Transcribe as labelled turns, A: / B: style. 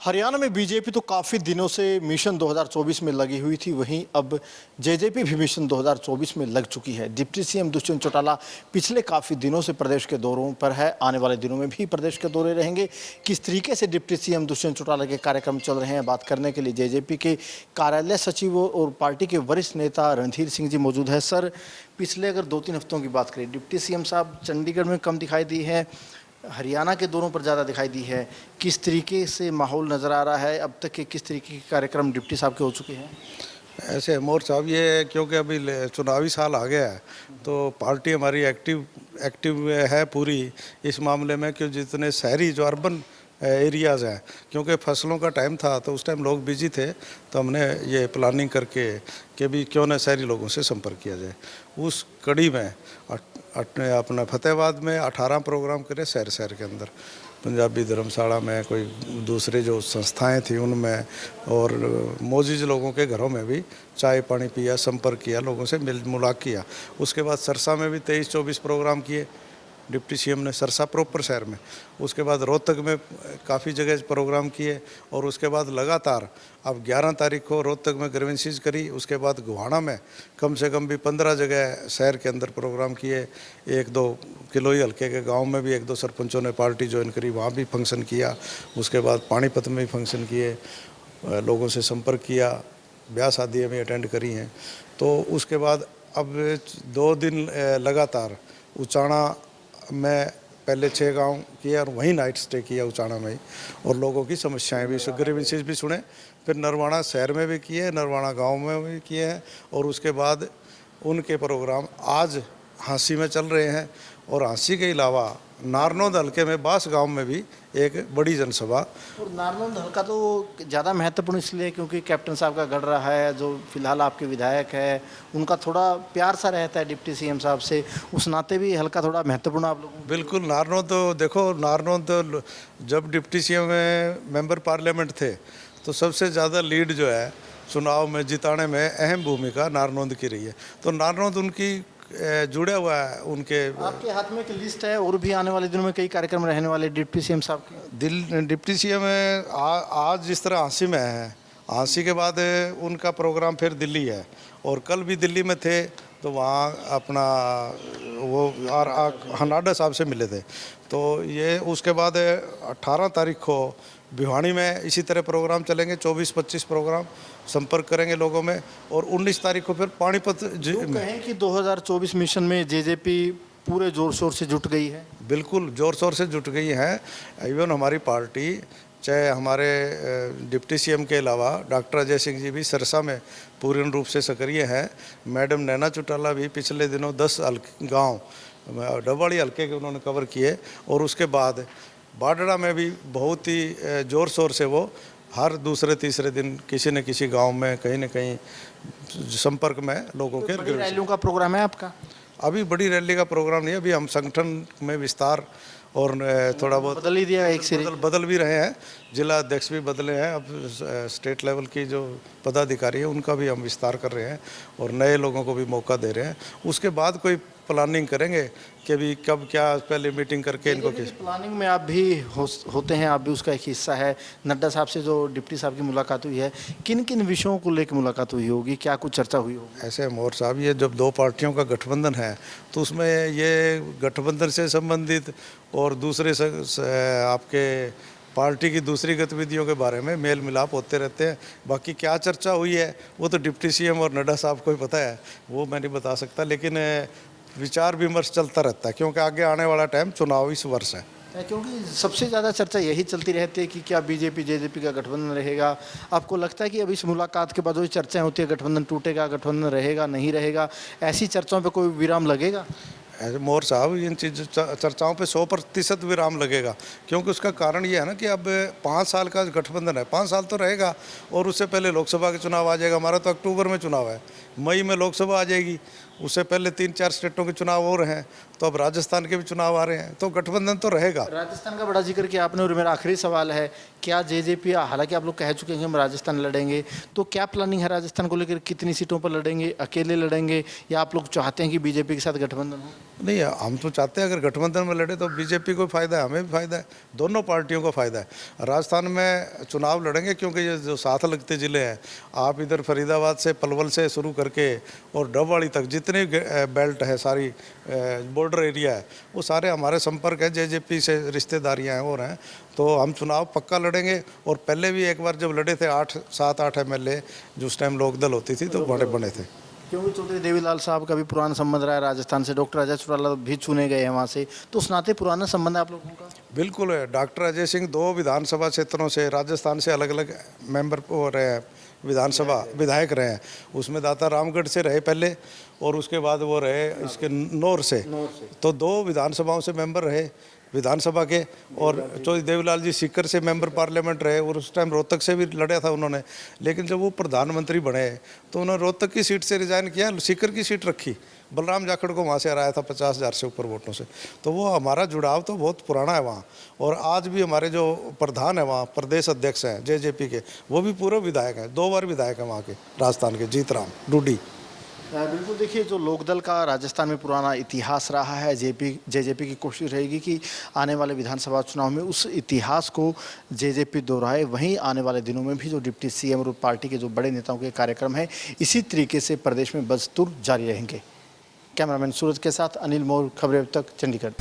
A: हरियाणा में बीजेपी तो काफ़ी दिनों से मिशन 2024 में लगी हुई थी, वहीं अब जेजेपी भी मिशन 2024 में लग चुकी है। डिप्टी सीएम दुष्यंत चौटाला पिछले काफ़ी दिनों से प्रदेश के दौरों पर है। आने वाले दिनों में भी प्रदेश के दौरे रहेंगे। किस तरीके से डिप्टी सीएम दुष्यंत चौटाला के कार्यक्रम चल रहे हैं, बात करने के लिए जेजेपी के कार्यालय सचिव और पार्टी के वरिष्ठ नेता रणधीर सिंह जी मौजूद है। सर, पिछले अगर 2-3 हफ्तों की बात करें, डिप्टी सीएम साहब चंडीगढ़ में कम दिखाई दी है, हरियाणा के दौरों पर ज़्यादा दिखाई दी है। किस तरीके से माहौल नज़र आ रहा है, अब तक के किस तरीके के कार्यक्रम डिप्टी साहब के हो चुके हैं?
B: ऐसे मोर साहब, ये क्योंकि अभी चुनावी साल आ गया है तो पार्टी हमारी एक्टिव है पूरी इस मामले में कि जितने शहरी जो अर्बन एरियाज़ हैं, क्योंकि फसलों का टाइम था तो उस टाइम लोग बिजी थे, तो हमने ये प्लानिंग करके कि भी क्यों ना शहरी लोगों से संपर्क किया जाए। उस कड़ी में अपना फतेहाबाद में 18 प्रोग्राम करे शहर शहर के अंदर, पंजाबी धर्मशाला में, कोई दूसरे जो संस्थाएं थी उनमें, और मोजिज लोगों के घरों में भी चाय पानी पिया, संपर्क किया, लोगों से मिल मुलाक़ किया। उसके बाद सरसा में भी 23-24 प्रोग्राम किए डिप्टी सीएम ने, सरसा प्रॉपर शहर में। उसके बाद रोहतक में काफ़ी जगह प्रोग्राम किए, और उसके बाद लगातार अब 11 तारीख को रोहतक में ग्रीवेंसीज करी। उसके बाद गोहाना में कम से कम भी 15 जगह शहर के अंदर प्रोग्राम किए। 1-2 किलोई हल्के के गांव में भी 1-2 सरपंचों ने पार्टी ज्वाइन करी, वहाँ भी फंक्शन किया। उसके बाद पानीपत में भी फंक्शन किए, लोगों से संपर्क किया, ब्याह शादियाँ भी अटेंड करी हैं। तो उसके बाद अब 2 दिन लगातार उचाना में पहले 6 गांव किया और वहीं नाइट स्टे किया उचाना में ही, और लोगों की समस्याएं भी, ग्रीवेंसेस भी सुने। फिर नरवाना शहर में भी किए, नरवाना गांव में भी किए हैं, और उसके बाद उनके प्रोग्राम आज हाँसी में चल रहे हैं। और हाँसी के अलावा नारनौंद हल्के में बास गांव में भी एक बड़ी जनसभा।
A: और नारनौंद हल्का तो ज़्यादा महत्वपूर्ण इसलिए क्योंकि कैप्टन साहब का गढ़ रहा है, जो फिलहाल आपके विधायक है, उनका थोड़ा प्यार सा रहता है डिप्टी सीएम साहब से, उस नाते भी हल्का थोड़ा महत्वपूर्ण आप लोगों को।
B: बिल्कुल, नारनौंद तो देखो, नारनौंद तो जब डिप्टी सीएम मेंबर पार्लियामेंट थे तो सबसे ज़्यादा लीड जो है चुनाव में जिताने में अहम भूमिका नारनौंद की रही है। तो नारनौंद उनकी जुड़ा हुआ है उनके।
A: आपके हाथ में एक लिस्ट है, और भी आने वाले दिनों में कई कार्यक्रम रहने वाले डिप्टी सीएम साहब के।
B: डिप्टी सीएम आज जिस तरह हाँसी में है, हाँसी के बाद उनका प्रोग्राम फिर दिल्ली है, और कल भी दिल्ली में थे तो वहाँ अपना वो हनाडा साहब से मिले थे। तो ये उसके बाद 18 तारीख को भिवानी में इसी तरह प्रोग्राम चलेंगे, 24-25 प्रोग्राम संपर्क करेंगे लोगों में, और 19 तारीख को फिर पानीपत
A: कहें कि 2024 मिशन में जेजेपी पूरे जोर शोर से जुट गई है।
B: बिल्कुल जोर शोर से जुट गई है। इवन हमारी पार्टी, चाहे हमारे डिप्टी सीएम के अलावा डॉक्टर अजय सिंह जी भी सरसा में पूर्ण रूप से सक्रिय हैं। मैडम नैना चौटाला भी पिछले दिनों 10 गाँव डबवाड़ी हल्के के उन्होंने कवर किए, और उसके बाद बाडड़ा में भी बहुत ही ज़ोर शोर से वो हर दूसरे तीसरे दिन किसी न किसी गांव में कहीं न कहीं संपर्क में लोगों के।
A: बड़ी रैलियों का प्रोग्राम है आपका?
B: अभी बड़ी रैली का प्रोग्राम नहीं है, अभी हम संगठन में विस्तार और थोड़ा बहुत
A: बदल ही दिया, एक सीरीज
B: बदल भी रहे हैं, जिला अध्यक्ष भी बदले हैं। अब स्टेट लेवल की जो पदाधिकारी है उनका भी हम विस्तार कर रहे हैं, और नए लोगों को भी मौका दे रहे हैं। उसके बाद कोई प्लानिंग करेंगे कि भी कब क्या पहले मीटिंग करके इनको किस
A: प्लानिंग में आप भी होते हैं, आप भी उसका एक हिस्सा है। नड्डा साहब से जो डिप्टी साहब की मुलाकात हुई है, किन किन विषयों को लेकर मुलाकात हुई होगी, क्या कुछ चर्चा हुई होगी?
B: ऐसे मोर साहब, ये जब 2 पार्टियों का गठबंधन है तो उसमें ये गठबंधन से संबंधित और दूसरे आपके पार्टी की दूसरी गतिविधियों के बारे में मेल मिलाप होते रहते हैं। बाकी क्या चर्चा हुई है वो तो डिप्टी सीएम और नड्डा साहब को ही पता है, वो मैं नहीं बता सकता। लेकिन विचार विमर्श चलता रहता है, क्योंकि आगे आने वाला टाइम चुनावी वर्ष है।
A: क्योंकि सबसे ज़्यादा चर्चा यही चलती रहती है कि क्या बीजेपी जेजेपी का गठबंधन रहेगा। आपको लगता है कि अब इस मुलाकात के बाद जो चर्चाएं होती है, गठबंधन टूटेगा, गठबंधन रहेगा, नहीं रहेगा, ऐसी चर्चाओं पे कोई विराम लगेगा?
B: ऐसे मोर साहब, इन चर्चाओं पे 100% विराम लगेगा, क्योंकि उसका कारण ये है ना कि अब 5 साल का गठबंधन है, 5 साल तो रहेगा, और उससे पहले लोकसभा के चुनाव आ जाएगा। हमारा तो अक्टूबर में चुनाव है, मई में लोकसभा आ जाएगी, उससे पहले 3-4 स्टेटों के चुनाव और हैं, तो अब राजस्थान के भी चुनाव आ रहे हैं, तो गठबंधन तो रहेगा।
A: राजस्थान का बड़ा जिक्र किया आपने और मेरा आखिरी सवाल है, क्या जेजेपी, हालांकि आप लोग कह चुके हैं कि हम राजस्थान लड़ेंगे, तो क्या प्लानिंग है राजस्थान को लेकर? कितनी सीटों पर लड़ेंगे, अकेले लड़ेंगे, या आप लोग चाहते हैं कि बीजेपी के साथ गठबंधन हो?
B: नहीं, हम तो चाहते हैं अगर गठबंधन में लड़े तो बीजेपी को फायदा है, हमें भी फायदा है, दोनों पार्टियों को फायदा है। राजस्थान में चुनाव लड़ेंगे क्योंकि ये जो साथ लगते ज़िले हैं, आप इधर फरीदाबाद से, पलवल से शुरू करके और डबवाड़ी तक जितनी बेल्ट है, सारी बॉर्डर एरिया है, वो सारे हमारे संपर्क है, जेजेपी से रिश्तेदारियाँ हैं और हैं, तो हम चुनाव पक्का लड़ेंगे। और पहले भी एक बार जब लड़े थे 7-8 MLA, जो उस टाइम लोकदल होती थी, तो बड़े बने थे।
A: क्योंकि चौधरी देवीलाल साहब का भी पुराना संबंध रहा है राजस्थान से, डॉक्टर अजय चौटाला भी चुने गए हैं वहाँ से, तो उस नाते पुराना संबंध है आप लोगों का?
B: बिल्कुल है। डॉक्टर अजय सिंह 2 विधानसभा क्षेत्रों से राजस्थान से अलग अलग मेंबर हो रहे हैं, विधानसभा विधायक रहे हैं। उसमें दाता रामगढ़ से रहे पहले, और उसके बाद वो रहे इसके नौर से, तो 2 विधानसभाओं से मेंबर रहे विधानसभा के। और चौधरी देवीलाल जी सीकर से मेंबर पार्लियामेंट रहे, और उस टाइम रोहतक से भी लड़ा था उन्होंने, लेकिन जब वो प्रधानमंत्री बने तो उन्होंने रोहतक की सीट से रिजाइन किया, सीकर की सीट रखी, बलराम जाखड़ को वहाँ से हराया था 50,000 से ऊपर वोटों से। तो वो हमारा जुड़ाव तो बहुत पुराना है वहाँ, और आज भी हमारे जो प्रधान है वहाँ, प्रदेश अध्यक्ष हैं जेजेपी के, वो भी पूर्व विधायक हैं, 2 बार विधायक हैं वहाँ के, राजस्थान के, जीतराम डूडी।
A: बिल्कुल, देखिए जो लोकदल का राजस्थान में पुराना इतिहास रहा है, जेजेपी की कोशिश रहेगी कि आने वाले विधानसभा चुनाव में उस इतिहास को जेजेपी दोहराए। वहीं आने वाले दिनों में भी जो डिप्टी सीएम और पार्टी के जो बड़े नेताओं के कार्यक्रम हैं, इसी तरीके से प्रदेश में बदस्तूर जारी रहेंगे। कैमरामैन सूरज के साथ अनिल मोर, खबरें अब तक, चंडीगढ़।